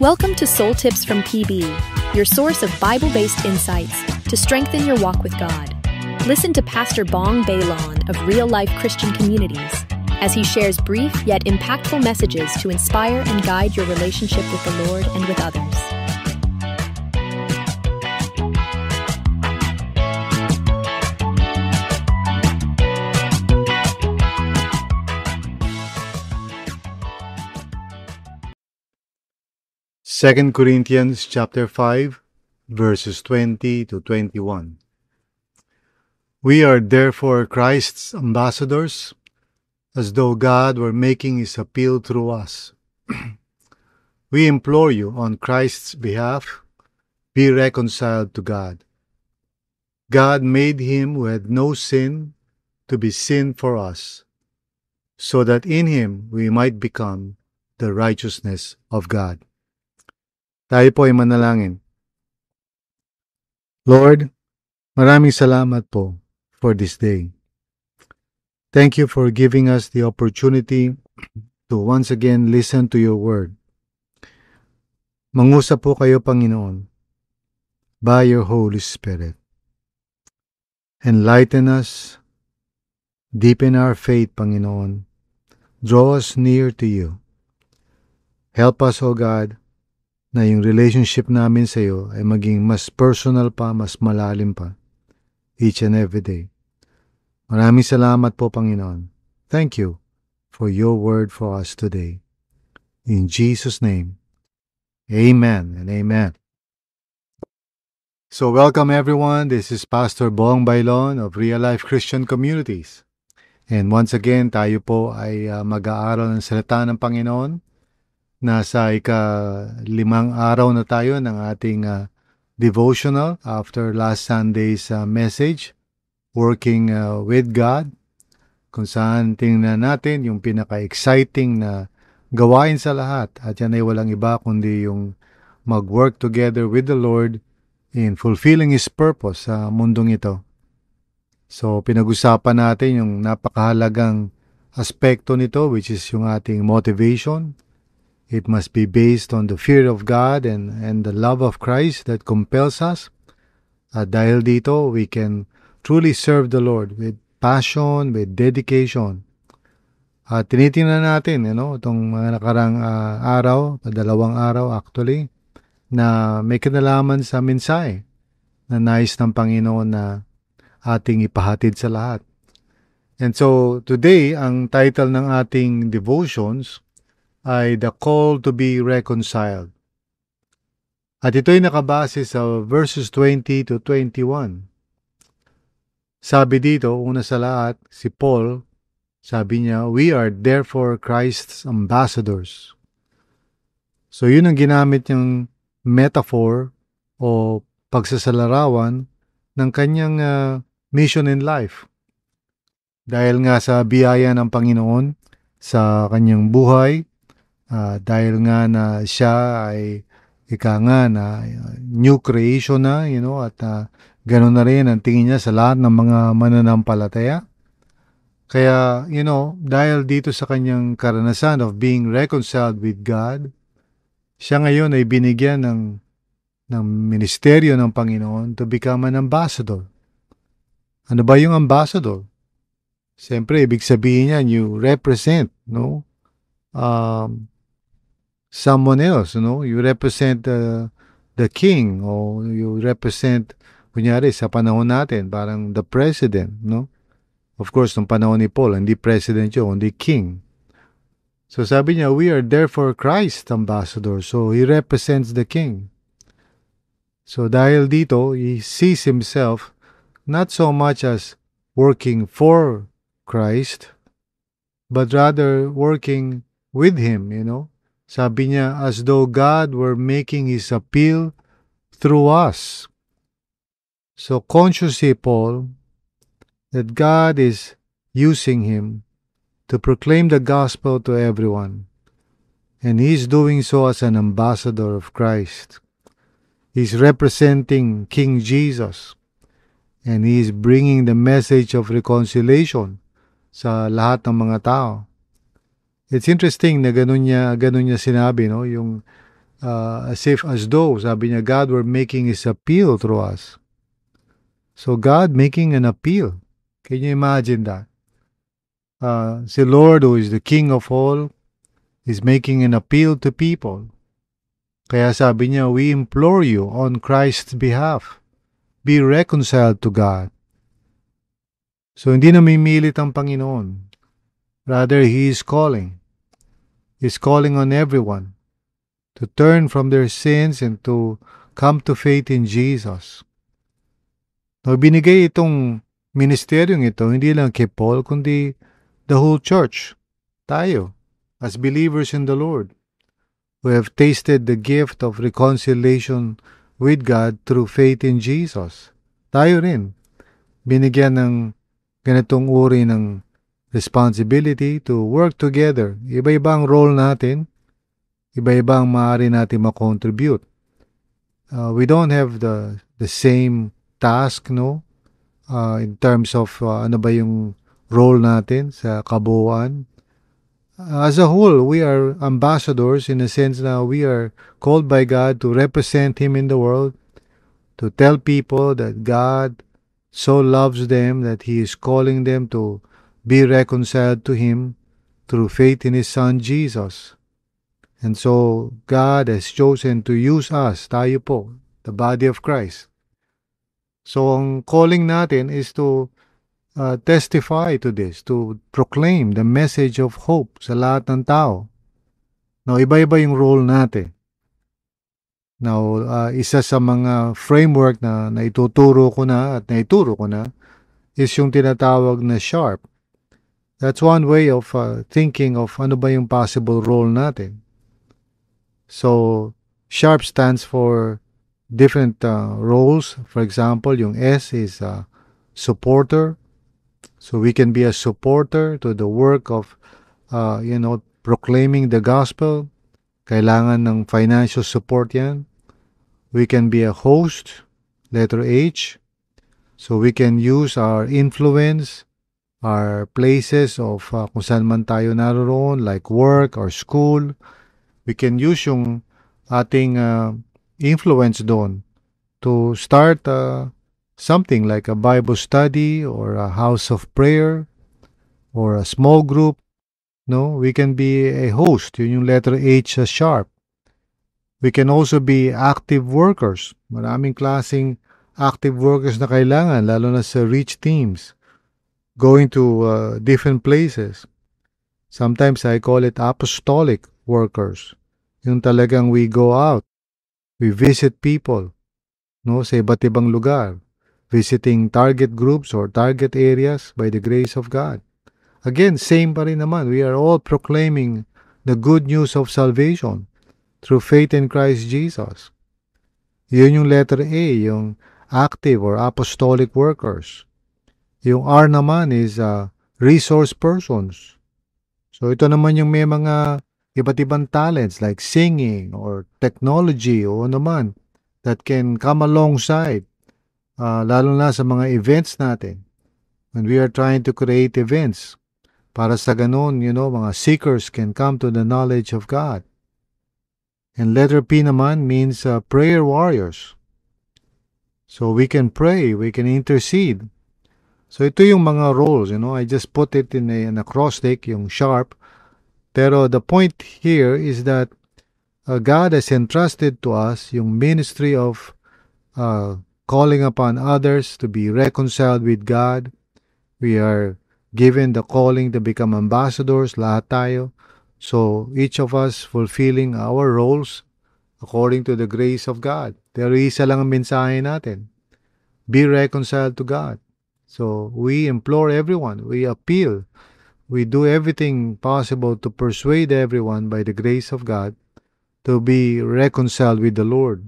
Welcome to Soul Tips from PB, your source of Bible-based insights to strengthen your walk with God. Listen to Pastor Bong Bailon of Real Life Christian Communities as he shares brief yet impactful messages to inspire and guide your relationship with the Lord and with others. Second Corinthians chapter 5, verses 20 to 21. We are therefore Christ's ambassadors, as though God were making his appeal through us. We implore you on Christ's behalf, be reconciled to God. God made him who had no sin to be sin for us, so that in him we might become the righteousness of God. Tayo po ay manalangin. Lord, maraming salamat po for this day. Thank you for giving us the opportunity to once again listen to your word. Mangusap po kayo, Panginoon, by your Holy Spirit. Enlighten us, deepen our faith, Panginoon. Draw us near to you. Help us, O God, na yung relationship namin sa iyo ay maging mas personal pa, mas malalim pa, each and every day. Maraming salamat po, Panginoon. Thank you for your word for us today. In Jesus' name, amen and amen. So welcome everyone. This is Pastor Bong Bailon of Real Life Christian Communities. And once again, tayo po ay mag-aaral ng salita ng Panginoon. Nasa ika-5 araw na tayo ng ating devotional after last Sunday's message, Working with God, kung saan tingnan natin yung pinaka-exciting na gawain sa lahat. At yan ay walang iba kundi yung mag-work together with the Lord in fulfilling His purpose sa mundong ito. So pinag-usapan natin yung napakahalagang aspekto nito, which is yung ating motivation. It must be based on the fear of God and the love of Christ that compels us. At dahil dito, we can truly serve the Lord with passion, with dedication. At tinitingnan natin, itong mga nakarang araw, 2 araw actually, na may kinalaman sa mensahe na nais ng Panginoon na ating ipahatid sa lahat. And so, today, ang title ng ating devotions ay The Call to be Reconciled. At ito'y nakabase sa verses 20 to 21. Sabi dito, una sa lahat, si Paul, sabi niya, we are therefore Christ's ambassadors. So yun ang ginamit niyang metaphor o pagsasalarawan ng kanyang mission in life. Dahil nga sa biyaya ng Panginoon sa kanyang buhay, dahil nga na siya ay na new creation na, at gano'n na rin ang tingin niya sa lahat ng mga mananampalataya. Kaya, dahil dito sa kanyang karanasan of being reconciled with God, siya ngayon ay binigyan ng ministeryo ng Panginoon to become an ambassador. Ano ba yung ambassador? Siyempre, ibig sabihin niyan, you represent, someone else, you represent the king, or you represent, kunyari sa panahon natin, parang the president, Of course, nung panahon ni Paul, hindi president yun, hindi king. So sabi niya, we are therefore Christ ambassadors, so he represents the king. So dahil dito, he sees himself not so much as working for Christ, but rather working with him, Sabi niya, as though God were making his appeal through us. So conscious si Paul that God is using him to proclaim the gospel to everyone. And he's doing so as an ambassador of Christ. He's representing King Jesus. And he's bringing the message of reconciliation sa lahat ng mga tao. It's interesting na ganun niya sinabi, yung as though, sabi niya, God were making His appeal through us. So God making an appeal. Can you imagine that? The Lord, who is the King of all, is making an appeal to people. Kaya sabi niya, we implore you on Christ's behalf, be reconciled to God. So hindi namimilit ang Panginoon. Rather, He is calling. He's calling on everyone to turn from their sins and to come to faith in Jesus. Now, binigay itong ministeryong ito, hindi lang kay Paul, kundi the whole church. Tayo, as believers in the Lord, who have tasted the gift of reconciliation with God through faith in Jesus. Tayo rin, binigyan ng ganitong uri ng responsibility to work together. Iba-iba ang role natin, iba-iba ang maaari natin makontribute. We don't have the same task, no? In terms of ano ba yung role natin sa kabuuan. As a whole, we are ambassadors in the sense that we are called by God to represent Him in the world, to tell people that God so loves them that He is calling them to be reconciled to Him through faith in His Son Jesus. And so, God has chosen to use us, tayo po, the body of Christ. So, ang calling natin is to testify to this, to proclaim the message of hope sa lahat ng tao. Now, iba-iba yung role natin. Now, isa sa mga framework na naituturo ko na at naituro ko na is yung tinatawag na SHARP. That's one way of thinking of ano ba yung possible role natin. So, SHARP stands for different roles. For example, yung S is supporter. So we can be a supporter to the work of, proclaiming the gospel. Kailangan ng financial support yan. We can be a host, letter H. So we can use our influence, our places of kung saan man tayo naroon, like work or school. We can use yung ating influence doon to start something like a Bible study or a house of prayer or a small group. No, we can be a host, yun yung letter H sa SHARP. We can also be active workers. Maraming klaseng active workers na kailangan, lalo na sa reach teams, going to different places. Sometimes I call it apostolic workers. Yung talagang we go out, we visit people, no, sa iba't ibang lugar, visiting target groups or target areas by the grace of God. Again, same pa rin naman. We are all proclaiming the good news of salvation through faith in Christ Jesus. Yun yung letter A, yung active or apostolic workers. Yung R naman is resource persons. So ito naman yung may mga iba't ibang talents like singing or technology o naman that can come alongside, lalo na sa mga events natin. When we are trying to create events, para sa ganun, mga seekers can come to the knowledge of God. And letter P naman means prayer warriors. So we can pray, we can intercede. So ito yung mga roles, I just put it in an acrostic, yung SHARP. Pero the point here is that God has entrusted to us yung ministry of calling upon others to be reconciled with God. We are given the calling to become ambassadors, lahat tayo. So each of us fulfilling our roles according to the grace of God. Pero isa lang ang mensahe natin. Be reconciled to God. So we implore everyone, we appeal, we do everything possible to persuade everyone by the grace of God to be reconciled with the Lord.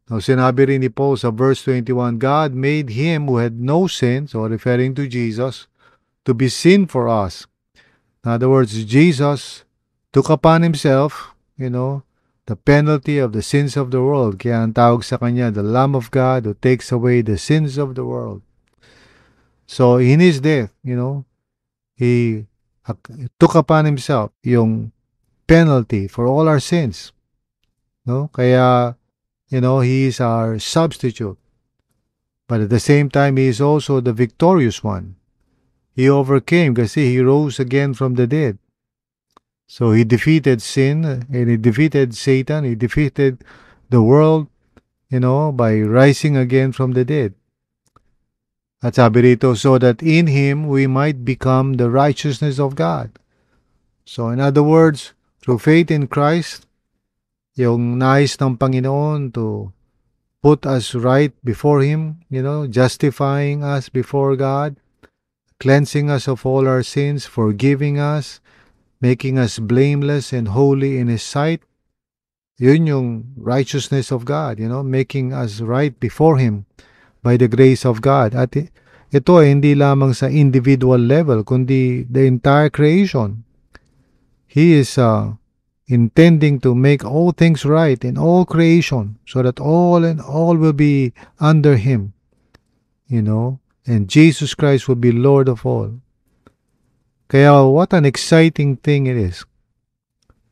Now, sinabi rin ni Paul sa verse 21, God made Him who had no sin, so referring to Jesus, to be sin for us. In other words, Jesus took upon Himself, the penalty of the sins of the world. Kaya ang tawag sa Kanya, the Lamb of God who takes away the sins of the world. So, in His death, He took upon Himself yung penalty for all our sins. No? Kaya, He is our substitute. But at the same time, He is also the victorious one. He overcame kasi He rose again from the dead. So He defeated sin and He defeated Satan. He defeated the world, by rising again from the dead. At sabi rito, so that in Him we might become the righteousness of God. So in other words, through faith in Christ, yung nais ng Panginoon to put us right before Him, justifying us before God, cleansing us of all our sins, forgiving us, making us blameless and holy in His sight. Yun yung righteousness of God, making us right before Him by the grace of God. At ito ay hindi lamang sa individual level, kundi the entire creation. He is intending to make all things right in all creation so that all and all will be under Him, and Jesus Christ will be Lord of all. Kaya what an exciting thing it is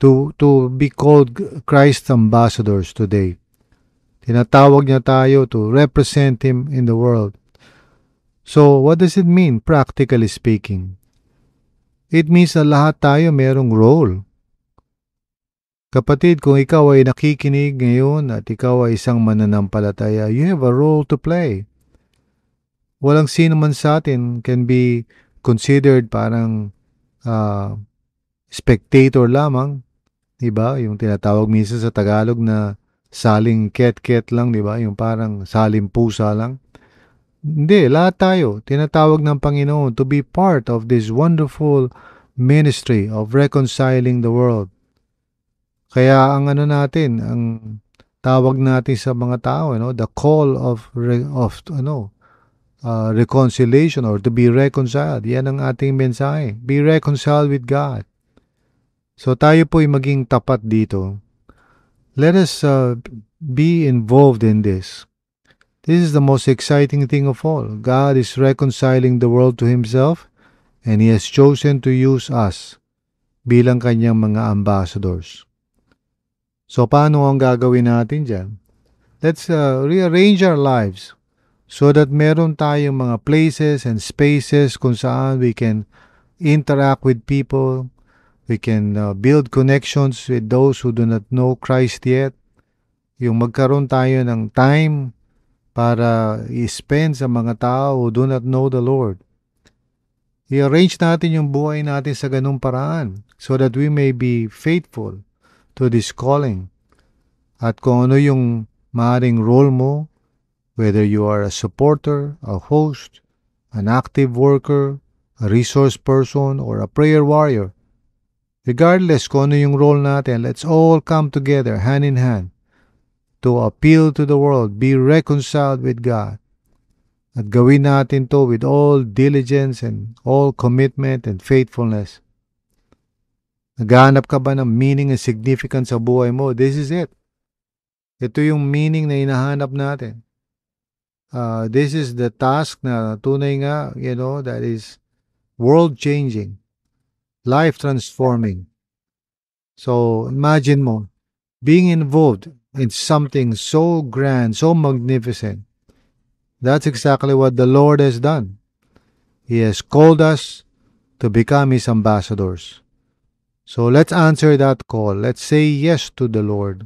to be called Christ's ambassadors today. Tinatawag niya tayo to represent Him in the world. So, what does it mean, practically speaking? It means na lahat tayo merong role. Kapatid, kung ikaw ay nakikinig ngayon at ikaw ay isang mananampalataya, you have a role to play. Walang sino man sa atin can be considered parang spectator lamang. Diba? Yung tinatawag minsan sa Tagalog na saling ket-ket lang, diba? Yung parang saling pusa lang. Hindi, lahat tayo, tinatawag ng Panginoon to be part of this wonderful ministry of reconciling the world. Kaya ang natin, ang tawag natin sa mga tao, the call of reconciliation or to be reconciled. Yan ang ating mensahe. Be reconciled with God. So tayo po'y maging tapat dito. Let us be involved in this. This is the most exciting thing of all. God is reconciling the world to Himself and He has chosen to use us bilang Kanyang mga ambassadors. So paano ang gagawin natin dyan? Let's rearrange our lives so that meron tayong mga places and spaces kung saan we can interact with people. We can build connections with those who do not know Christ yet. Yung magkaroon tayo ng time para i-spend sa mga tao who do not know the Lord. I-arrange natin yung buhay natin sa ganung paraan so that we may be faithful to this calling. At kung ano yung maaaring role mo, whether you are a supporter, a host, an active worker, a resource person, or a prayer warrior, regardless kung ano yung role natin, let's all come together hand in hand to appeal to the world, be reconciled with God. At gawin natin to with all diligence and all commitment and faithfulness. Naghahanap ka ba ng meaning and significance sa buhay mo? This is it. Ito yung meaning na hinahanap natin. This is the task na tunay nga, that is world-changing. Life-transforming. So, imagine mo, being involved in something so grand, so magnificent. That's exactly what the Lord has done. He has called us to become His ambassadors. So, let's answer that call. Let's say yes to the Lord.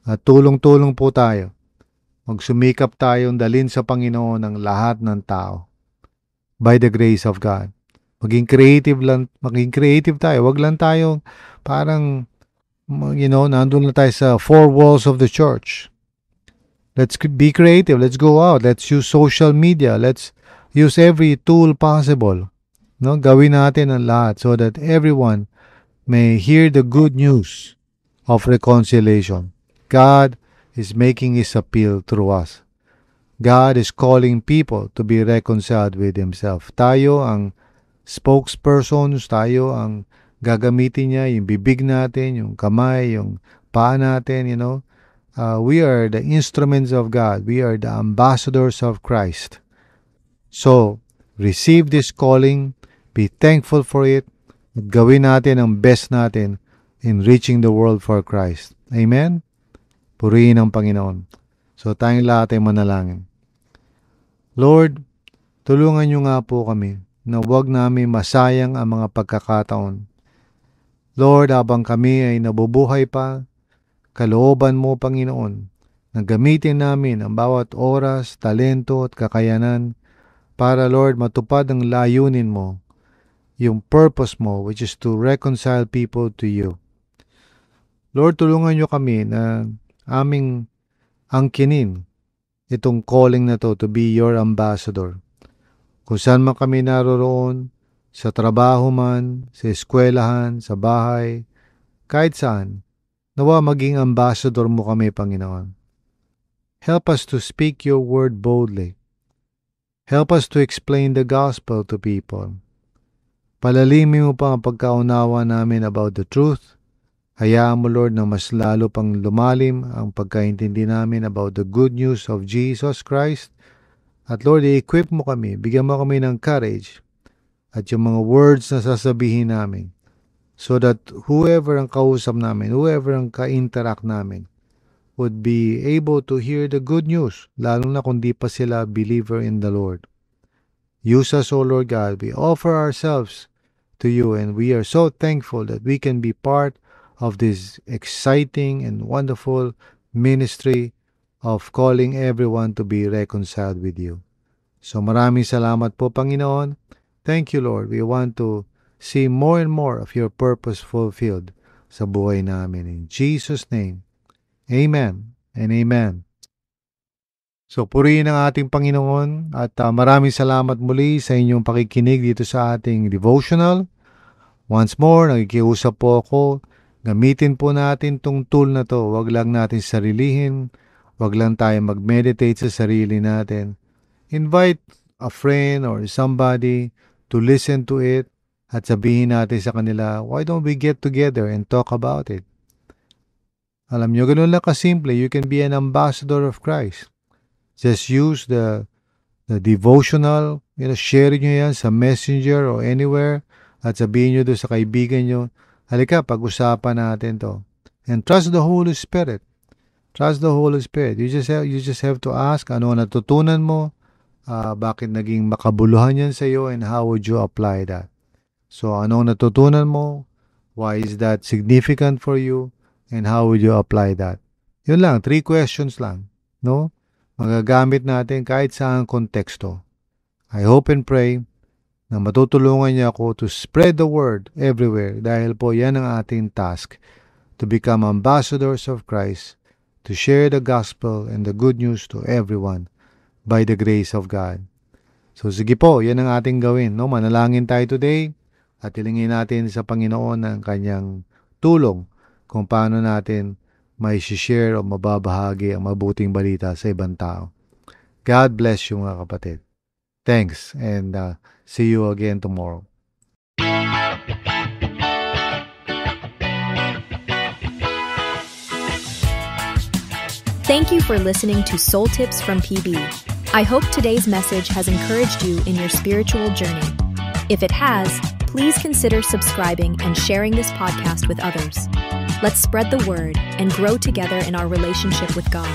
At tulong-tulong po tayo. Magsumikap tayong dalhin sa Panginoon ang lahat ng tao. By the grace of God. Maging creative tayo. Wag lang tayong parang, nandun na tayo sa four walls of the church. Let's be creative. Let's go out. Let's use social media. Let's use every tool possible. Gawin natin ang lahat so that everyone may hear the good news of reconciliation. God is making His appeal through us. God is calling people to be reconciled with Himself. Tayo ang spokespersons, tayo ang gagamitin niya, yung bibig natin, yung kamay, yung paa natin, we are the instruments of God. We are the ambassadors of Christ. So, receive this calling, be thankful for it, at gawin natin ang best natin in reaching the world for Christ. Amen? Purihin ang Panginoon. So tayong lahat ay manalangin. Lord, tulungan niyo nga po kami na huwag namin masayang ang mga pagkakataon. Lord, habang kami ay nabubuhay pa, kalooban mo, Panginoon, na gamitin namin ang bawat oras, talento at kakayanan para, Lord, matupad ang layunin mo, yung purpose mo, which is to reconcile people to you. Lord, tulungan niyo kami na aming angkinin itong calling na to be your ambassador. Kung saan man kami naroroon, sa trabaho man, sa eskwelahan, sa bahay, kahit saan, nawa maging ambassador mo kami, Panginoon. Help us to speak your word boldly. Help us to explain the gospel to people. Palalimin mo pa ang pagkaunawa namin about the truth. Hayaan mo, Lord, na mas lalo pang lumalim ang pagkaintindi namin about the good news of Jesus Christ. At Lord, i-equip mo kami, bigyan mo kami ng courage at yung mga words na sasabihin namin so that whoever ang kausap namin, whoever ang ka-interact namin, would be able to hear the good news, lalo na kung di pa sila believer in the Lord. Use us, O Lord God. We offer ourselves to you and we are so thankful that we can be part of this exciting and wonderful ministry of calling everyone to be reconciled with you. So maraming salamat po, Panginoon. Thank you, Lord. We want to see more and more of your purpose fulfilled sa buhay namin. In Jesus' name, amen and amen. So purihin ang ating Panginoon at maraming salamat muli sa inyong pakikinig dito sa ating devotional. Once more, nakikiusap po ako, gamitin po natin tong tool na to. Huwag lang natin sarilihin. Huwag lang tayo mag-meditate sa sarili natin. Invite a friend or somebody to listen to it at sabihin natin sa kanila, why don't we get together and talk about it? Alam nyo, ganun lang kasimple. You can be an ambassador of Christ. Just use the devotional, share nyo yan sa messenger or anywhere at sabihin nyo doon sa kaibigan nyo, halika, pag-usapan natin to. And trust the Holy Spirit. Trust the Holy Spirit. You just have to ask, ano natutunan mo, bakit naging makabuluhan yan sa iyo, and how would you apply that? So, ano natutunan mo? Why is that significant for you? And how would you apply that? Yun lang, 3 questions lang. No? Magagamit natin kahit saan konteksto. I hope and pray na matutulungan niya ako to spread the word everywhere dahil po yan ang ating task, to become ambassadors of Christ, to share the gospel and the good news to everyone by the grace of God. So sige po, yan ang ating gawin. No? Manalangin tayo today at hilingin natin sa Panginoon ang kanyang tulong kung paano natin may share o mababahagi ang mabuting balita sa ibang tao. God bless you mga kapatid. Thanks and see you again tomorrow. Thank you for listening to Soul Tips from PB. I hope today's message has encouraged you in your spiritual journey. If it has, please consider subscribing and sharing this podcast with others. Let's spread the word and grow together in our relationship with God.